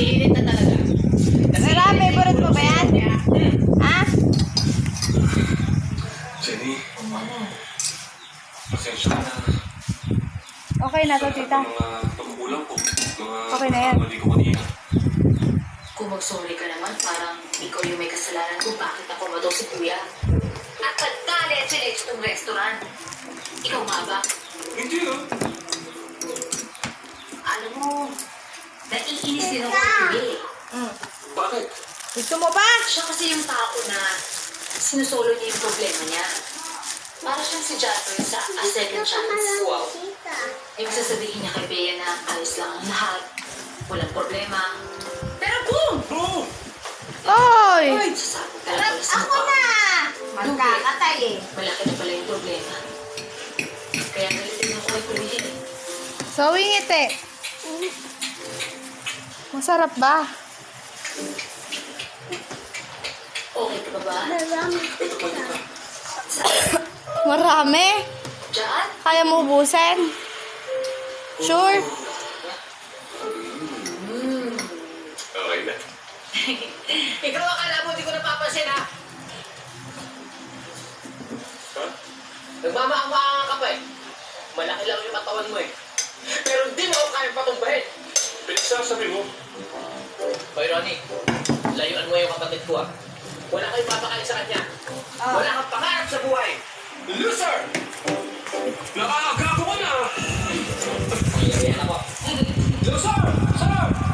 Init na talaga. Sarap, favorite mo ba yan? Ha? Jenny, pasensya na. Okay na to, tita. Mga pagkukulang ko. Okay na yan. Mali ko kanina. Kung mag-sorry ka naman, parang ikaw yung may kasalanan kung bakit ako madaw si Kuya. At pagkalit-silit itong restaurant. Ikaw nga ba? Hindi ah. Alam mo, naiinis din ako kay Kuya eh. Bakit? Gusto mo ba? Siya kasi yung tao na sinusolo niya yung problema niya. Para siyang si Jasper sa A Second Chance. Wow. Ay masasabihin niya kay Bea na ayos lang ang lahat. Walang problema. Pero boom! Boom! Oy! Sasabog ka lang pala sa Ako mukha. na! Magkakatay eh. Malaki na pala yung problema. Kaya nalitin ako kay Kuya eh. So, ngiti. Masarap ba? Okay ka ba ba? Ito pa dito. Marami. Diyan? Kaya mo ubusin? Sure? Okay na. Ikaw akala mo di ko napapansin ha? Ha? Nagmamaang-maang ka pa eh. Malaki lang yung katawan mo eh. Pero hindi mo ako kaya patumbahin. Pinagsasabi mo. Hoy Ronnie, layuan mo yung kapatid ko ah. Wala kayong papakain sa kanya. Wala kang pangarap sa buhay. Loser! Nakakagago mo na! Ayan ako. Loser! Sir!